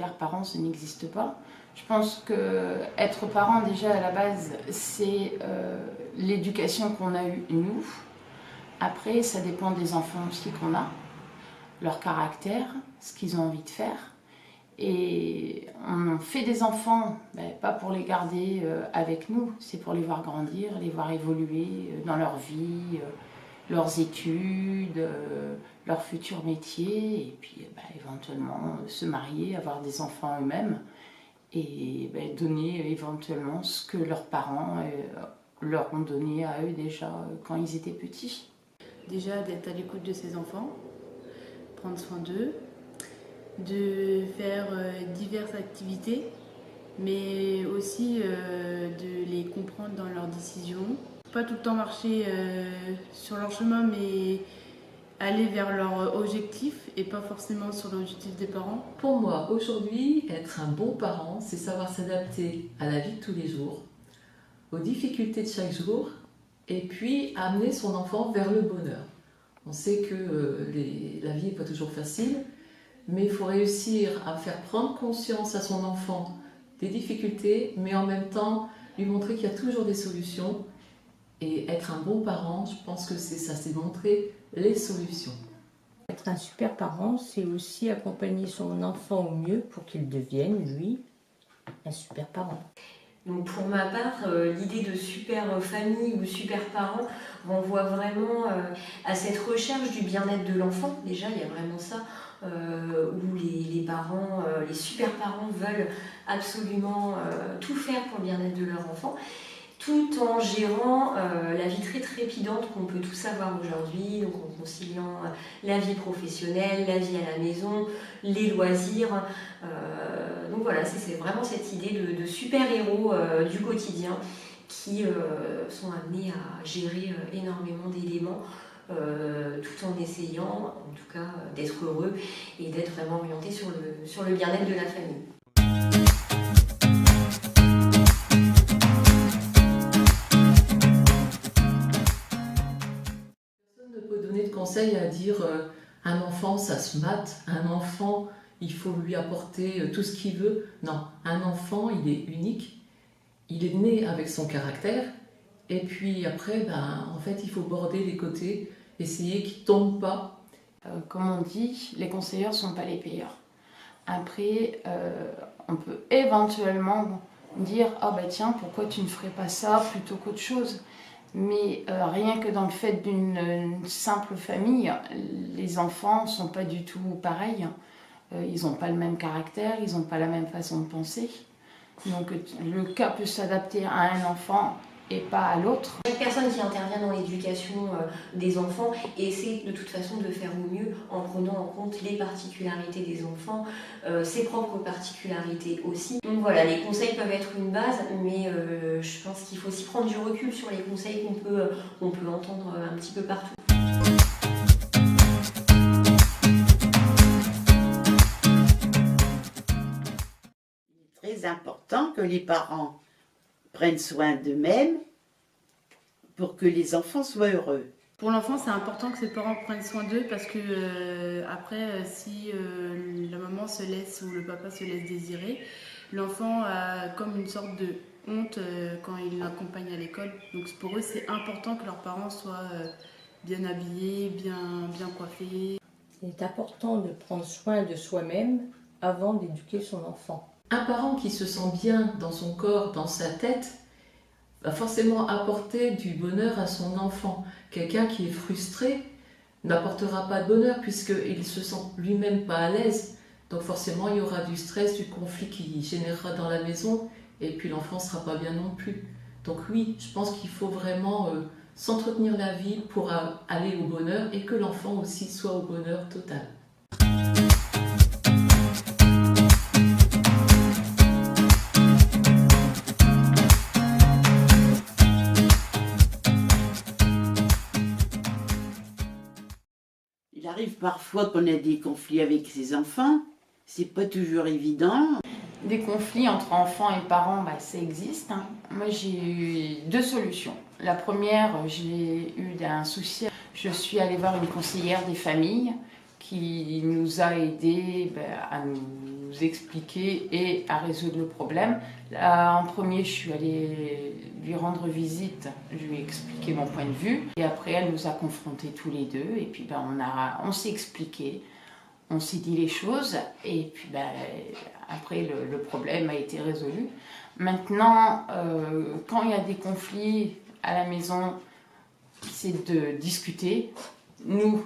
super parent, ça n'existe pas. Je pense que être parent, déjà à la base, c'est l'éducation qu'on a eue nous. Après, ça dépend des enfants aussi qu'on a, leur caractère, ce qu'ils ont envie de faire. Et on fait des enfants, pas pour les garder avec nous, c'est pour les voir grandir, les voir évoluer dans leur vie, leurs études, leur futur métier, et puis éventuellement se marier, avoir des enfants eux-mêmes, et donner éventuellement ce que leurs parents leur ont donné à eux déjà quand ils étaient petits. Déjà d'être à l'écoute de ses enfants, prendre soin d'eux, de faire diverses activités, mais aussi de les comprendre dans leurs décisions. Pas tout le temps marcher sur leur chemin, mais aller vers leur objectif et pas forcément sur l'objectif des parents. Pour moi, aujourd'hui, être un bon parent, c'est savoir s'adapter à la vie de tous les jours, aux difficultés de chaque jour, et puis amener son enfant vers le bonheur. On sait que la vie n'est pas toujours facile, mais il faut réussir à faire prendre conscience à son enfant des difficultés, mais en même temps lui montrer qu'il y a toujours des solutions. Et être un bon parent, je pense que c'est ça, c'est montrer les solutions. Être un super parent, c'est aussi accompagner son enfant au mieux pour qu'il devienne, lui, un super parent. Donc pour ma part, l'idée de super famille ou super parent renvoie vraiment à cette recherche du bien-être de l'enfant. Déjà, il y a vraiment ça, où les parents, les super parents veulent absolument tout faire pour le bien-être de leur enfant, tout en gérant la vie très trépidante qu'on peut tous avoir aujourd'hui, donc en conciliant la vie professionnelle, la vie à la maison, les loisirs. Donc voilà, c'est vraiment cette idée de super-héros du quotidien qui sont amenés à gérer énormément d'éléments tout en essayant, en tout cas, d'être heureux et d'être vraiment orientés sur le bien-être de la famille. Conseil à dire un enfant ça se mate, un enfant il faut lui apporter tout ce qu'il veut. Non, un enfant il est unique, il est né avec son caractère et puis après en fait il faut border les côtés, essayer qu'il ne tombe pas. Comme on dit, les conseillers ne sont pas les payeurs. Après on peut éventuellement dire tiens, pourquoi tu ne ferais pas ça plutôt qu'autre chose. Mais rien que dans le fait d'une simple famille, les enfants ne sont pas du tout pareils. Ils n'ont pas le même caractère, ils n'ont pas la même façon de penser. Donc le cas peut s'adapter à un enfant et pas à l'autre. Chaque personne qui intervient dans l'éducation des enfants essaie de toute façon de faire au mieux en prenant en compte les particularités des enfants, ses propres particularités aussi. Donc voilà, les conseils peuvent être une base, mais je pense qu'il faut aussi prendre du recul sur les conseils qu'on peut entendre un petit peu partout. Il est très important que les parents prennent soin d'eux-mêmes pour que les enfants soient heureux. Pour l'enfant, c'est important que ses parents prennent soin d'eux parce que après, si la maman se laisse ou le papa se laisse désirer, l'enfant a comme une sorte de honte quand il l'accompagne à l'école. Donc pour eux, c'est important que leurs parents soient bien habillés, bien coiffés. Il est important de prendre soin de soi-même avant d'éduquer son enfant. Un parent qui se sent bien dans son corps, dans sa tête, va forcément apporter du bonheur à son enfant. Quelqu'un qui est frustré n'apportera pas de bonheur puisqu'il ne se sent lui-même pas à l'aise. Donc forcément, il y aura du stress, du conflit qui générera dans la maison et puis l'enfant ne sera pas bien non plus. Donc oui, je pense qu'il faut vraiment s'entretenir la vie pour aller au bonheur et que l'enfant aussi soit au bonheur total. Il arrive parfois qu'on ait des conflits avec ses enfants, c'est pas toujours évident. Des conflits entre enfants et parents, ça existe. Moi, j'ai eu deux solutions. La première, j'ai eu un souci. Je suis allée voir une conseillère des familles qui nous a aidés à nous vous expliquer et à résoudre le problème. Là, en premier, je suis allée lui rendre visite, je lui ai expliqué mon point de vue. Et après, elle nous a confrontés tous les deux. Et puis, on s'est expliqué, on s'est dit les choses. Et puis, après, le problème a été résolu. Maintenant, quand il y a des conflits à la maison, c'est de discuter. Nous,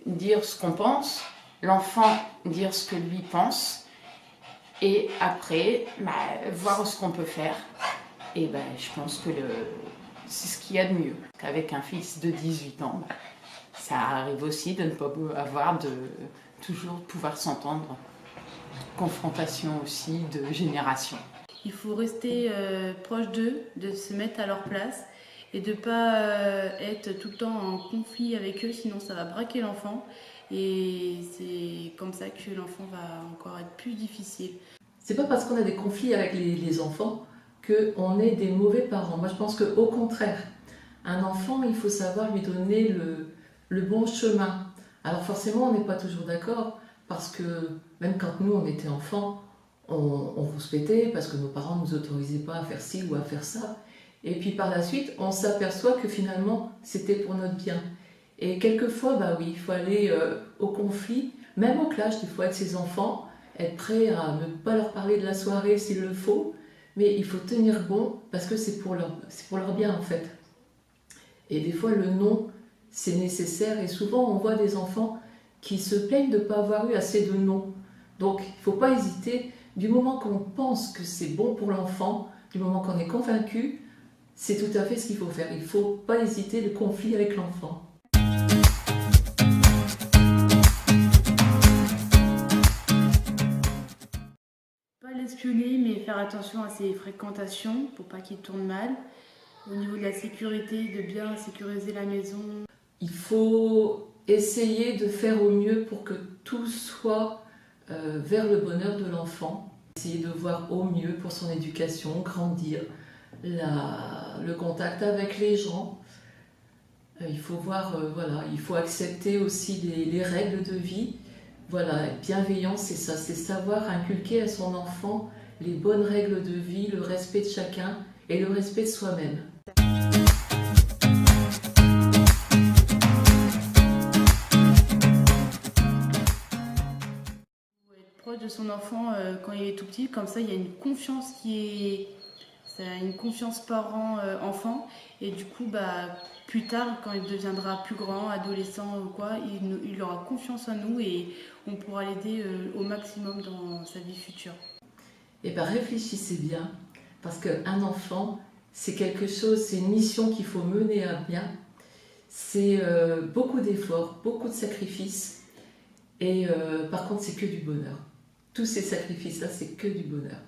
dire ce qu'on pense. L'enfant, dire ce que lui pense. Et après, voir ce qu'on peut faire. Et je pense que c'est ce qu'il y a de mieux. Qu'avec un fils de 18 ans, ça arrive aussi de ne pas avoir toujours pouvoir s'entendre. Confrontation aussi de génération. Il faut rester proche d'eux, de se mettre à leur place et de ne pas être tout le temps en conflit avec eux, sinon ça va braquer l'enfant. Et c'est comme ça que l'enfant va encore être plus difficile. C'est pas parce qu'on a des conflits avec les enfants qu'on est des mauvais parents. Moi, je pense qu'au contraire, un enfant, il faut savoir lui donner le bon chemin. Alors forcément, on n'est pas toujours d'accord, parce que même quand nous, on était enfants, on rouspétait parce que nos parents ne nous autorisaient pas à faire ci ou à faire ça. Et puis par la suite, on s'aperçoit que finalement, c'était pour notre bien. Et quelquefois, oui, il faut aller au conflit, même au clash, des fois, avec ses enfants, être prêt à ne pas leur parler de la soirée s'il le faut, mais il faut tenir bon parce que c'est pour leur bien en fait. Et des fois, le non, c'est nécessaire. Et souvent, on voit des enfants qui se plaignent de ne pas avoir eu assez de non. Donc, il ne faut pas hésiter. Du moment qu'on pense que c'est bon pour l'enfant, du moment qu'on est convaincu, c'est tout à fait ce qu'il faut faire. Il ne faut pas hésiter le conflit avec l'enfant. Pas l'espionner, mais faire attention à ses fréquentations pour pas qu'il tourne mal. Au niveau de la sécurité, de bien sécuriser la maison. Il faut essayer de faire au mieux pour que tout soit vers le bonheur de l'enfant. Essayer de voir au mieux pour son éducation, grandir, le contact avec les gens. Il faut voir, il faut accepter aussi les règles de vie. Voilà, bienveillance, c'est ça, c'est savoir inculquer à son enfant les bonnes règles de vie, le respect de chacun et le respect de soi-même. Proche de son enfant quand il est tout petit, comme ça il y a une confiance une confiance parent-enfant, et du coup plus tard quand il deviendra plus grand, adolescent ou quoi, il aura confiance en nous et on pourra l'aider au maximum dans sa vie future. Et réfléchissez bien, parce qu'un enfant, c'est quelque chose, c'est une mission qu'il faut mener à bien. C'est beaucoup d'efforts, beaucoup de sacrifices, et par contre c'est que du bonheur. Tous ces sacrifices-là, c'est que du bonheur.